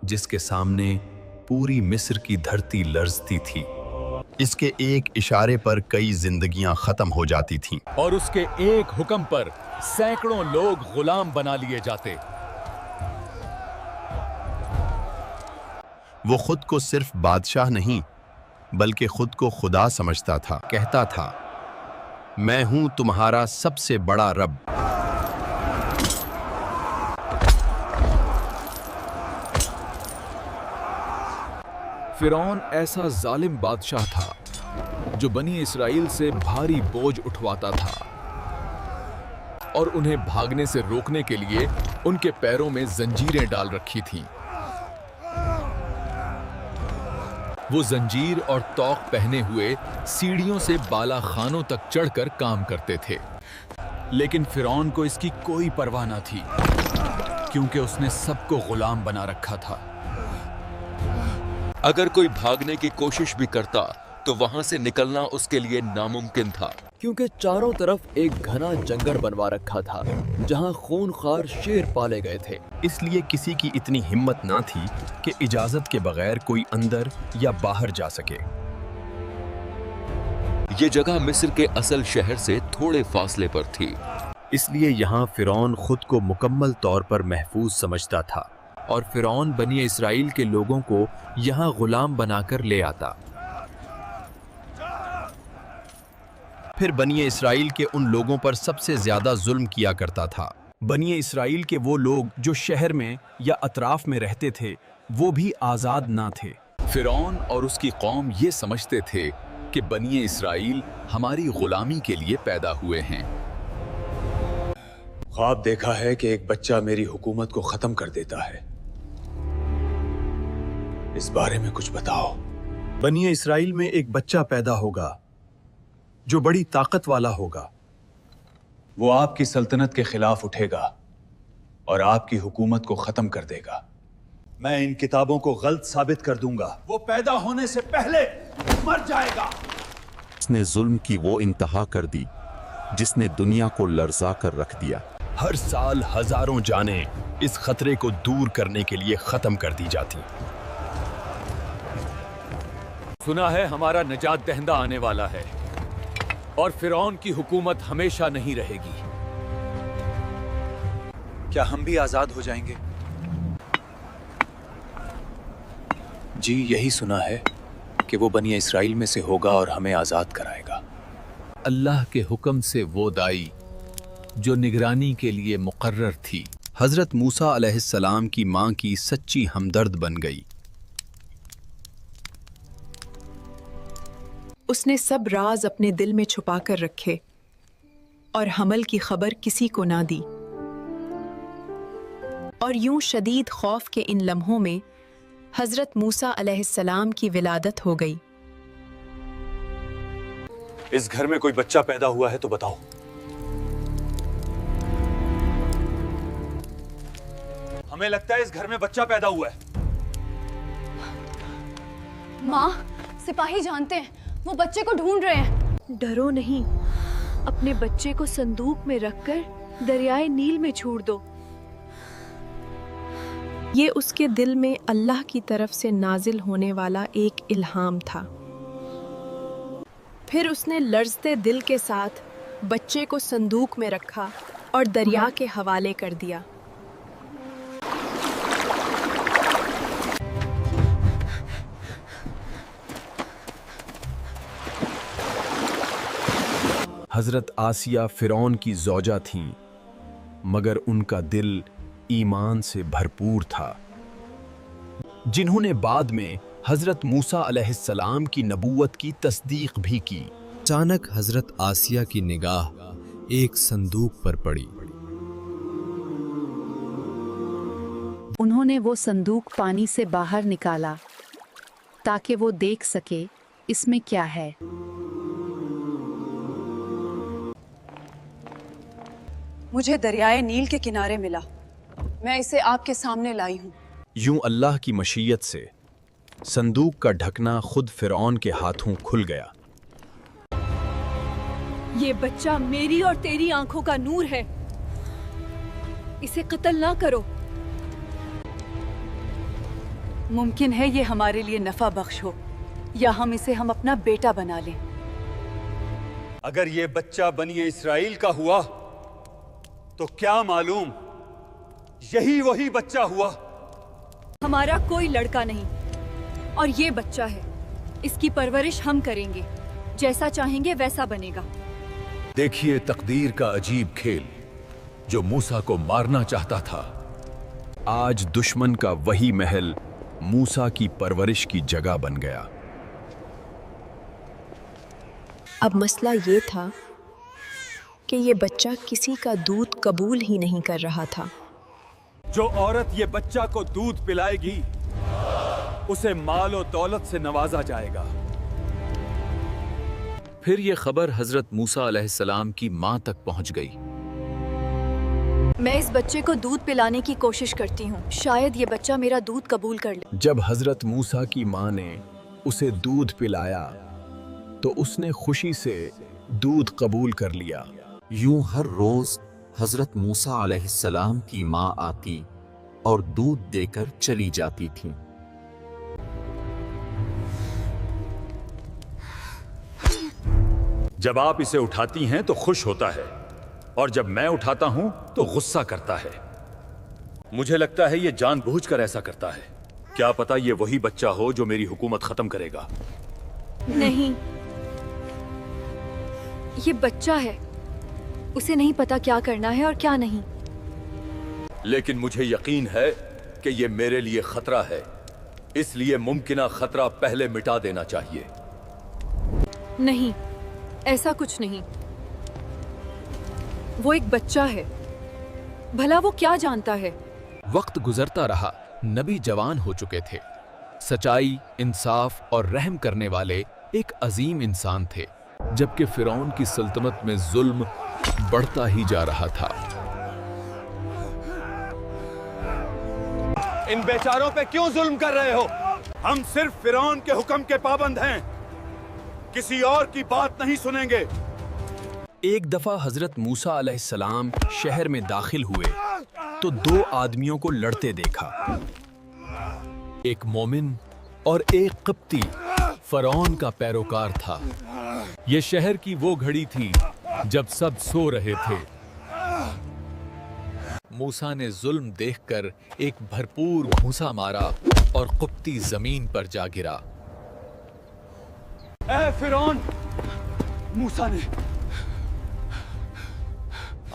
जिसके सामने पूरी मिस्र की धरती लर्जती थी। इसके एक इशारे पर कई जिंदगियां खत्म हो जाती थीं और उसके एक हुक्म पर सैकड़ों लोग गुलाम बना लिए जाते। वो खुद को सिर्फ बादशाह नहीं बल्कि खुद को खुदा समझता था। कहता था, मैं हूं तुम्हारा सबसे बड़ा रब। फिरौन ऐसा जालिम बादशाह था जो बनी इस्राएल से भारी बोझ उठवाता था और उन्हें भागने से रोकने के लिए उनके पैरों में जंजीरें डाल रखी थीं। वो जंजीर और तौक पहने हुए सीढ़ियों से बाला खानों तक चढ़कर काम करते थे, लेकिन फिरौन को इसकी कोई परवाह न थी क्योंकि उसने सबको गुलाम बना रखा था। अगर कोई भागने की कोशिश भी करता तो वहां से निकलना उसके लिए नामुमकिन था, क्योंकि चारों तरफ एक घना जंगल बनवा रखा था जहां खूनखार शेर पाले गए थे। इसलिए किसी की इतनी हिम्मत ना थी कि इजाजत के बगैर कोई अंदर या बाहर जा सके। ये जगह मिस्र के असल शहर से थोड़े फासले पर थी, इसलिए यहाँ फिरौन खुद को मुकम्मल तौर पर महफूज समझता था और फिरौन बनी इस्राएल के लोगों को यहाँ गुलाम बनाकर ले आता। फिर बनी इस्राएल के उन लोगों पर सबसे ज्यादा जुल्म किया करता था। बनी इस्राएल के वो लोग जो शहर में या अतराफ में रहते थे वो भी आजाद ना थे। फिरौन और उसकी कौम ये समझते थे कि बनी इस्राएल हमारी गुलामी के लिए पैदा हुए हैं। ख्वाब देखा है कि एक बच्चा मेरी हुकूमत को खत्म कर देता है, इस बारे में कुछ बताओ। बनी इस्राएल में एक बच्चा पैदा होगा जो बड़ी ताकत वाला होगा। वो आपकी सल्तनत के खिलाफ उठेगा और आपकी हुकूमत को खत्म कर देगा। मैं इन किताबों को गलत साबित कर दूंगा। वो पैदा होने से पहले मर जाएगा। उसने जुल्म की वो इंतहा कर दी जिसने दुनिया को लर्जा कर रख दिया। हर साल हजारों जानें इस खतरे को दूर करने के लिए खत्म कर दी जाती। सुना है हमारा निजात दहिंदा आने वाला है और फिरौन की हुकूमत हमेशा नहीं रहेगी। क्या हम भी आजाद हो जाएंगे? जी, यही सुना है कि वो बनी इस्राएल में से होगा और हमें आजाद कराएगा। अल्लाह के हुक्म से वो दाई जो निगरानी के लिए मुकर्रर थी, हजरत मूसा अलैहिस्सलाम की मां की सच्ची हमदर्द बन गई। उसने सब राज अपने दिल में छुपा कर रखे और हमल की खबर किसी को ना दी। और यूं शदीद खौफ के इन लम्हों में हजरत मूसा अलैहिस्सलाम की विलादत हो गई। इस घर में कोई बच्चा पैदा हुआ है तो बताओ। हमें लगता है इस घर में बच्चा पैदा हुआ है। माँ, सिपाही जानते हैं, वो बच्चे को ढूंढ रहे हैं। डरो नहीं, अपने बच्चे को संदूक में रखकर दरियाए नील में छोड़ दो। ये उसके दिल में अल्लाह की तरफ से नाजिल होने वाला एक इल्हाम था। फिर उसने लर्जते दिल के साथ बच्चे को संदूक में रखा और दरिया के हवाले कर दिया। हजरत आसिया फिरौन की ज़ौजा थीं, मगर उनका दिल ईमान से भरपूर था, जिन्होंने बाद में हजरत मूसा अलैहिस्सलाम की नबूवत की तस्दीक भी की। अचानक हजरत आसिया की निगाह एक संदूक पर पड़ी। उन्होंने वो संदूक पानी से बाहर निकाला ताकि वो देख सके इसमें क्या है। मुझे दरियाए नील के किनारे मिला, मैं इसे आपके सामने लाई हूँ। यूं अल्लाह की मशीयत से संदूक का ढकना खुद फिरौन के हाथों खुल गया। ये बच्चा मेरी और तेरी आंखों का नूर है, इसे कत्ल ना करो। मुमकिन है ये हमारे लिए नफा बख्श हो या हम अपना बेटा बना लें। अगर ये बच्चा बनी इसराइल का हुआ तो क्या मालूम यही वही बच्चा हुआ। हमारा कोई लड़का नहीं और ये बच्चा है। इसकी परवरिश हम करेंगे, जैसा चाहेंगे वैसा बनेगा। देखिए तकदीर का अजीब खेल, जो मूसा को मारना चाहता था, आज दुश्मन का वही महल मूसा की परवरिश की जगह बन गया। अब मसला ये था कि ये बच्चा किसी का दूध कबूल ही नहीं कर रहा था। जो औरत ये बच्चा को दूध पिलाएगी उसे माल और दौलत से नवाजा जाएगा। फिर ये खबर हजरत मूसा अलैहिस्सलाम की माँ तक पहुंच गई। मैं इस बच्चे को दूध पिलाने की कोशिश करती हूँ, शायद ये बच्चा मेरा दूध कबूल कर ले। जब हजरत मूसा की माँ ने उसे दूध पिलाया तो उसने खुशी से दूध कबूल कर लिया। यूं हर रोज हजरत मूसा अलैहिस्सलाम की माँ आती और दूध देकर चली जाती थी। जब आप इसे उठाती हैं तो खुश होता है और जब मैं उठाता हूं तो गुस्सा करता है। मुझे लगता है ये जानबूझकर ऐसा करता है। क्या पता ये वही बच्चा हो जो मेरी हुकूमत खत्म करेगा। नहीं, ये बच्चा है, उसे नहीं पता क्या करना है और क्या नहीं। लेकिन मुझे यकीन है कि ये मेरे लिए खतरा है, इसलिए मुमकिना खतरा पहले मिटा देना चाहिए। नहीं, ऐसा कुछ नहीं। वो एक बच्चा है, भला वो क्या जानता है। वक्त गुजरता रहा, नबी जवान हो चुके थे। सच्चाई, इंसाफ और रहम करने वाले एक अजीम इंसान थे, जबकि फिरौन की सल्तनत में जुल्म बढ़ता ही जा रहा था। इन बेचारों पे क्यों जुल्म कर रहे हो? हम सिर्फ फिरौन के हुक्म के पाबंद हैं, किसी और की बात नहीं सुनेंगे। एक दफा हजरत मूसा अलैहिस्सलाम शहर में दाखिल हुए तो दो आदमियों को लड़ते देखा। एक मोमिन और एक क़िब्ती फिरौन का पैरोकार था। यह शहर की वो घड़ी थी जब सब सो रहे थे। मूसा ने जुल्म देखकर एक भरपूर घूंसा मारा और क़िब्ती जमीन पर जा गिरा। ऐ फिरौन, मूसा ने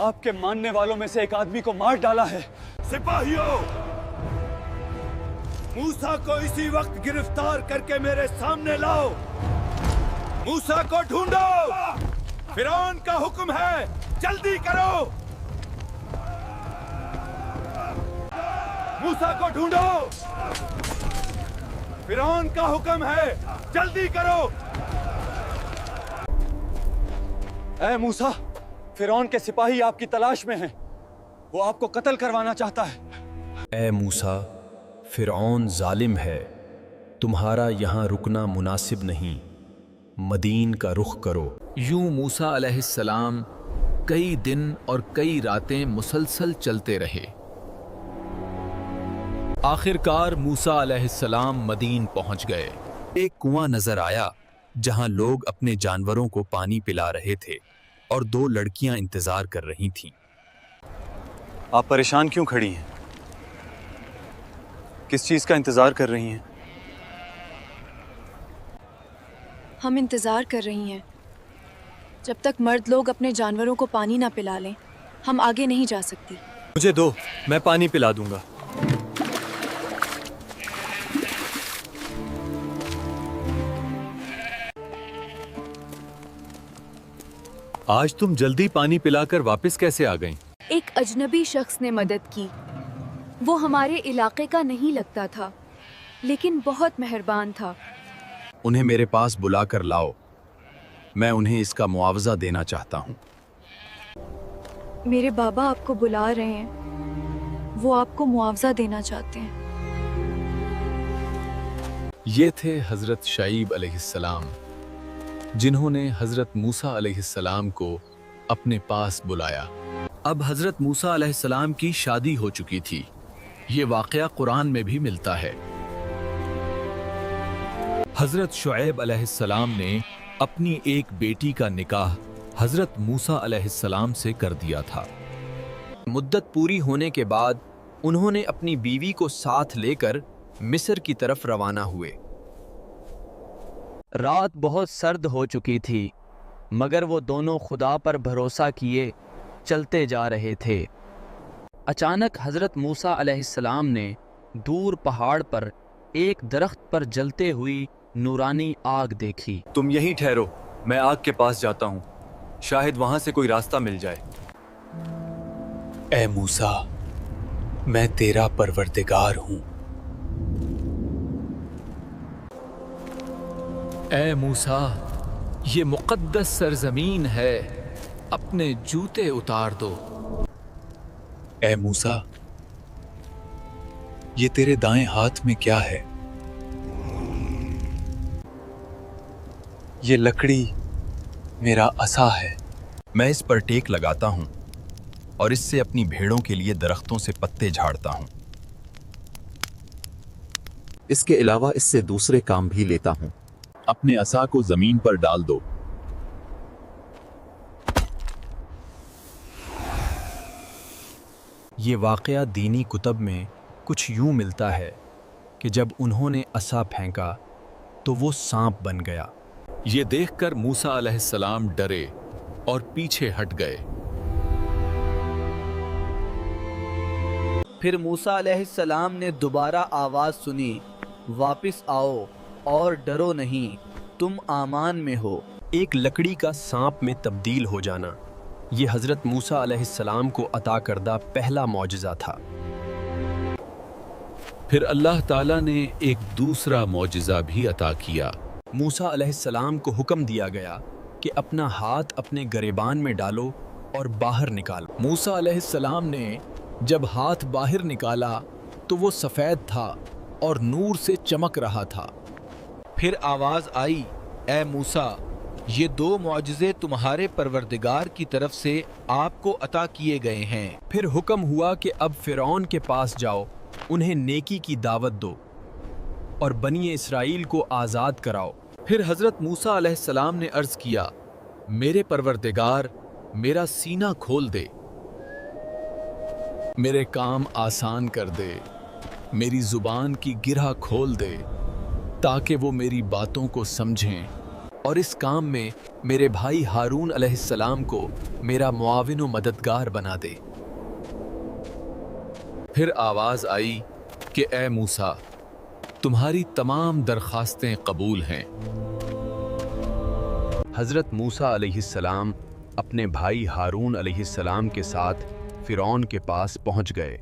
आपके मानने वालों में से एक आदमी को मार डाला है। सिपाहियों, मूसा को इसी वक्त गिरफ्तार करके मेरे सामने लाओ। मूसा को ढूंढो, फिरौन का हुक्म है, जल्दी करो। मूसा को ढूंढो, फिरौन का हुक्म है, जल्दी करो। ऐ मूसा, फिरौन के सिपाही आपकी तलाश में हैं। वो आपको कत्ल करवाना चाहता है। ऐ मूसा, फिरौन जालिम है, तुम्हारा यहाँ रुकना मुनासिब नहीं, मदीन का रुख करो। यूं मूसा अलैहिस्सलाम कई दिन और कई रातें मुसलसल चलते रहे। आखिरकार मूसा अलैहिस्सलाम मदीन पहुंच गए। एक कुआं नजर आया जहां लोग अपने जानवरों को पानी पिला रहे थे और दो लड़कियां इंतजार कर रही थीं। आप परेशान क्यों खड़ी हैं? किस चीज का इंतजार कर रही हैं? हम इंतजार कर रही हैं। जब तक मर्द लोग अपने जानवरों को पानी ना पिला लें, हम आगे नहीं जा सकती। मुझे दो, मैं पानी पिला दूंगा। आज तुम जल्दी पानी पिलाकर वापस कैसे आ गईं? एक अजनबी शख्स ने मदद की। वो हमारे इलाके का नहीं लगता था, लेकिन बहुत मेहरबान था। उन्हें मेरे पास बुलाकर लाओ, मैं उन्हें इसका मुआवजा देना चाहता हूँ। मेरे बाबा आपको बुला रहे हैं, वो आपको मुआवजा देना चाहते हैं। ये थे हजरत शाइब अलैहिस्सलाम, जिन्होंने हजरत मूसा अलैहिस्सलाम को अपने पास बुलाया। अब हजरत मूसा अलैहिस्सलाम की शादी हो चुकी थी। ये वाकया कुरान में भी मिलता है। حضرت شعیب علیہ السلام نے اپنی ایک بیٹی کا نکاح حضرت موسیٰ علیہ السلام سے کر دیا تھا۔ مدت پوری ہونے کے بعد انہوں نے اپنی بیوی کو ساتھ لے کر مصر کی طرف روانہ ہوئے۔ رات بہت سرد ہو چکی تھی، مگر وہ دونوں خدا پر بھروسہ کیے چلتے جا رہے تھے۔ اچانک حضرت موسیٰ علیہ السلام نے دور پہاڑ پر ایک درخت پر جلتے ہوئی نورانی آگ دیکھی۔ تم یہیں ٹھہرو، میں آگ کے پاس جاتا ہوں، شاید وہاں سے کوئی راستہ مل جائے۔ اے موسیٰ، میں تیرا پروردگار ہوں۔ اے موسیٰ، یہ مقدس سرزمین ہے، اپنے جوتے اتار دو۔ اے موسیٰ، یہ تیرے دائیں ہاتھ میں کیا ہے؟ یہ لکڑی میرا عصا ہے۔ میں اس پر ٹیک لگاتا ہوں اور اس سے اپنی بھیڑوں کے لیے درختوں سے پتے جھاڑتا ہوں۔ اس کے علاوہ اس سے دوسرے کام بھی لیتا ہوں۔ اپنے عصا کو زمین پر ڈال دو۔ یہ واقعہ دینی کتب میں کچھ یوں ملتا ہے کہ جب انہوں نے عصا پھینکا تو وہ سانپ بن گیا۔ یہ دیکھ کر موسیٰ علیہ السلام ڈرے اور پیچھے ہٹ گئے۔ پھر موسیٰ علیہ السلام نے دوبارہ آواز سنی، واپس آؤ اور ڈرو نہیں، تم امان میں ہو۔ ایک لکڑی کا سانپ میں تبدیل ہو جانا یہ حضرت موسیٰ علیہ السلام کو عطا کردہ پہلا معجزہ تھا۔ پھر اللہ تعالیٰ نے ایک دوسرا معجزہ بھی عطا کیا۔ موسیٰ علیہ السلام کو حکم دیا گیا کہ اپنا ہاتھ اپنے گریبان میں ڈالو اور باہر نکالو۔ موسیٰ علیہ السلام نے جب ہاتھ باہر نکالا تو وہ سفید تھا اور نور سے چمک رہا تھا۔ پھر آواز آئی، اے موسیٰ، یہ دو معجزے تمہارے پروردگار کی طرف سے آپ کو عطا کیے گئے ہیں۔ پھر حکم ہوا کہ اب فرعون کے پاس جاؤ، انہیں نیکی کی دعوت دو اور بنی اسرائیل کو آزاد کراؤ۔ پھر حضرت موسیٰ علیہ السلام نے عرض کیا، میرے پروردگار، میرا سینہ کھول دے، میرے کام آسان کر دے، میری زبان کی گرہ کھول دے تاکہ وہ میری باتوں کو سمجھیں، اور اس کام میں میرے بھائی ہارون علیہ السلام کو میرا معاون و مددگار بنا دے۔ پھر آواز آئی کہ اے موسیٰ، تمہاری تمام درخواستیں قبول ہیں۔ حضرت موسیٰ علیہ السلام اپنے بھائی ہارون علیہ السلام کے ساتھ فرعون کے پاس پہنچ گئے۔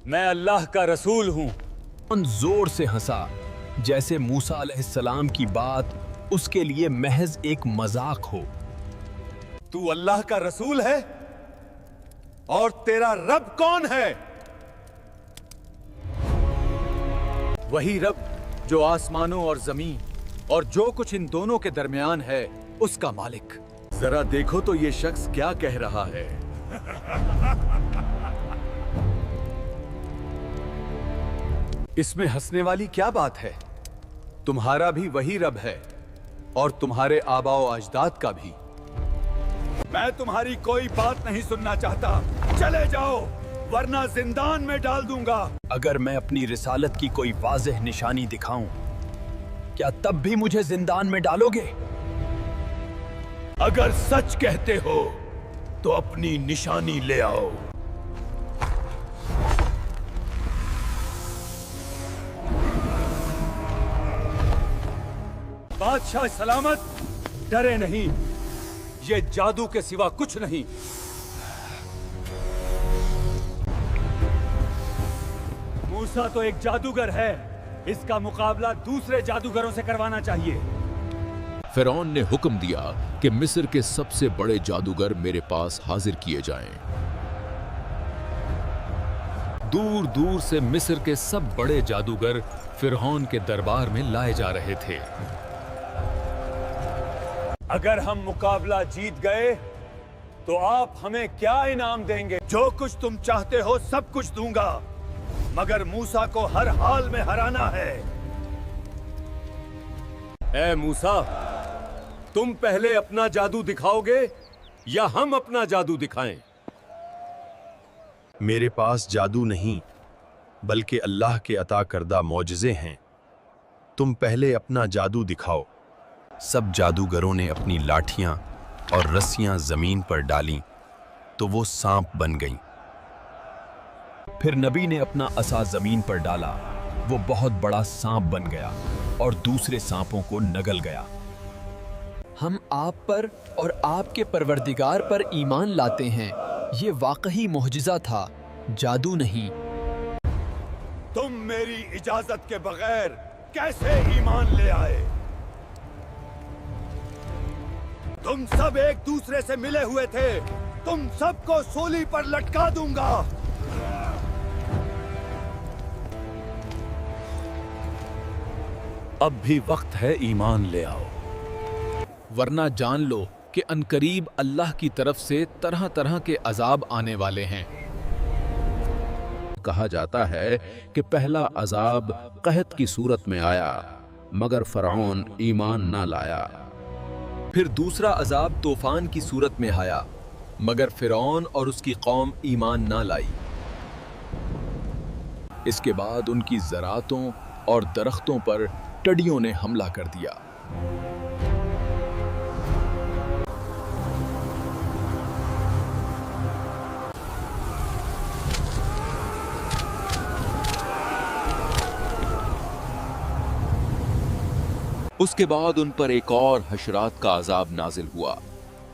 میں اللہ کا رسول ہوں۔ فرعون زور سے ہنسا، جیسے موسیٰ علیہ السلام کی بات اس کے لیے محض ایک مذاق ہو۔ تو اللہ کا رسول ہے؟ اور تیرا رب کون ہے؟ وہی رب جو آسمانوں اور زمین اور جو کچھ ان دونوں کے درمیان ہے، اس کا مالک۔ ذرا دیکھو تو یہ شخص کیا کہہ رہا ہے۔ اس میں ہنسنے والی کیا بات ہے؟ تمہارا بھی وہی رب ہے اور تمہارے آباء و اجداد کا بھی۔ میں تمہاری کوئی بات نہیں سننا چاہتا، چلے جاؤ ورنہ زندان میں ڈال دوں گا۔ اگر میں اپنی رسالت کی کوئی واضح نشانی دکھاؤں، کیا تب بھی مجھے زندان میں ڈالو گے؟ اگر سچ کہتے ہو تو اپنی نشانی لے آؤ۔ بادشاہ سلامت، ڈرے نہیں، یہ جادو کے سوا کچھ نہیں۔ موسیٰ تو ایک جادوگر ہے، اس کا مقابلہ دوسرے جادوگروں سے کروانا چاہیے۔ فرعون نے حکم دیا کہ مصر کے سب سے بڑے جادوگر میرے پاس حاضر کیے جائیں۔ دور دور سے مصر کے سب بڑے جادوگر فرعون کے دربار میں لائے جا رہے تھے۔ اگر ہم مقابلہ جیت گئے تو آپ ہمیں کیا انعام دیں گے؟ جو کچھ تم چاہتے ہو سب کچھ دوں گا، مگر موسیٰ کو ہر حال میں ہرانا ہے۔ ए मूसा, तुम पहले अपना जादू दिखाओगे या हम अपना जादू दिखाएं? मेरे पास जादू नहीं बल्कि अल्लाह के अता करदा मौजज़े हैं। तुम पहले अपना जादू दिखाओ। सब जादूगरों ने अपनी लाठियां और रस्सियां जमीन पर डालीं तो वो सांप बन गईं। फिर नबी ने अपना असा जमीन पर डाला, वो बहुत बड़ा सांप बन गया और दूसरे सांपों को नगल गया। हम आप पर और आपके परवरदिगार पर ईमान लाते हैं। ये वाकई मोहजिज़ा था, जादू नहीं। तुम मेरी इजाजत के बगैर कैसे ईमान ले आए? तुम सब एक दूसरे से मिले हुए थे। तुम सबको सूली पर लटका दूंगा। अब भी वक्त है, ईमान ले आओ, वरना जान लो कि अनकरीब अल्लाह की तरफ से तरह तरह के अजाब आने वाले हैं। कहा जाता है कि पहला अजाब कहत की सूरत में आया, मगर फरौन ईमान ना लाया। फिर दूसरा अजाब तूफान की सूरत में आया, मगर फिरौन और उसकी कौम ईमान ना लाई। इसके बाद उनकी ज़रातों और दरख्तों पर टडियों ने हमला कर दिया। उसके बाद उन पर एक और हशरात का अजाब नाजिल हुआ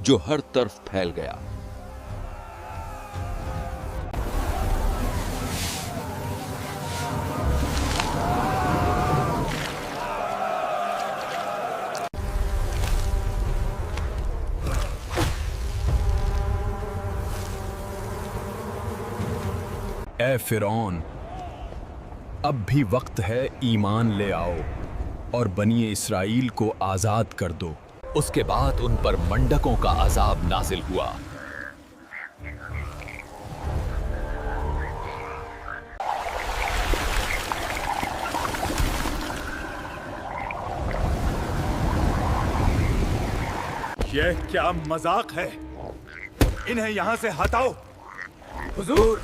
जो हर तरफ फैल गया। ए फिरौन, अब भी वक्त है, ईमान ले आओ और बनी इसराइल को आजाद कर दो। उसके बाद उन पर मंडकों का अजाब नाजिल हुआ। यह क्या मजाक है? इन्हें यहां से हटाओ। हुजूर,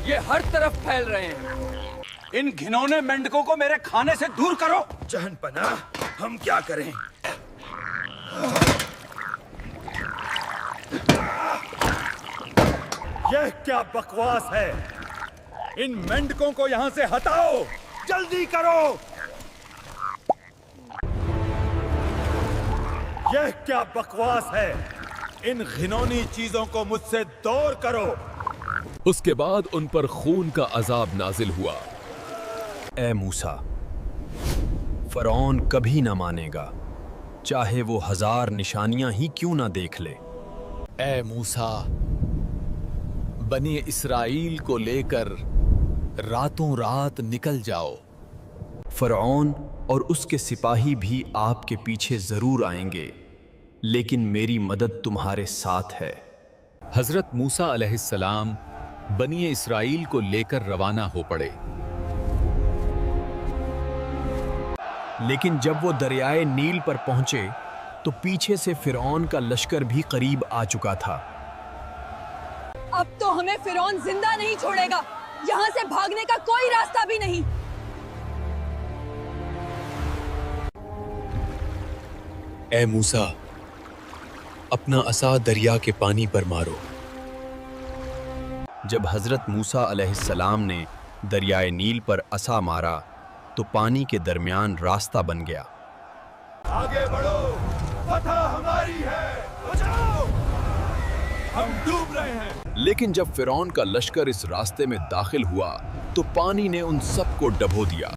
ये हर तरफ फैल रहे हैं। इन घिनौने मेंढकों को मेरे खाने से दूर करो। जहनपना, हम क्या करें? यह क्या बकवास है? इन मेंढकों को यहां से हटाओ, जल्दी करो। यह क्या बकवास है? इन घिनौनी चीजों को मुझसे दूर करो। उसके बाद उन पर खून का अजाब नाजिल हुआ। ए मूसा, फरौन कभी ना मानेगा, चाहे वो 1000 निशानियां ही क्यों ना देख ले। ए मूसा, बनी इसराइल को लेकर रातों रात निकल जाओ। फरौन और उसके सिपाही भी आपके पीछे जरूर आएंगे, लेकिन मेरी मदद तुम्हारे साथ है। हजरत मूसा अलैहिस्सलाम बनी इसराइल को लेकर रवाना हो पड़े। लेकिन जब वो दरियाए नील पर पहुंचे तो पीछे से फिरौन का लश्कर भी करीब आ चुका था। अब तो हमें फिरौन जिंदा नहीं छोड़ेगा। यहाँ से भागने का कोई रास्ता भी नहीं। ए मूसा, अपना असा दरिया के पानी पर मारो। जब हजरत मूसा अलैहिस्सलाम ने दरियाए नील पर असा मारा तो पानी के दरमियान रास्ता बन गया। आगे बढ़ो, फतह हमारी है, बचाओ, हम डूब रहे हैं। लेकिन जब फिरौन का लश्कर इस रास्ते में दाखिल हुआ तो पानी ने उन सबको डबो दिया।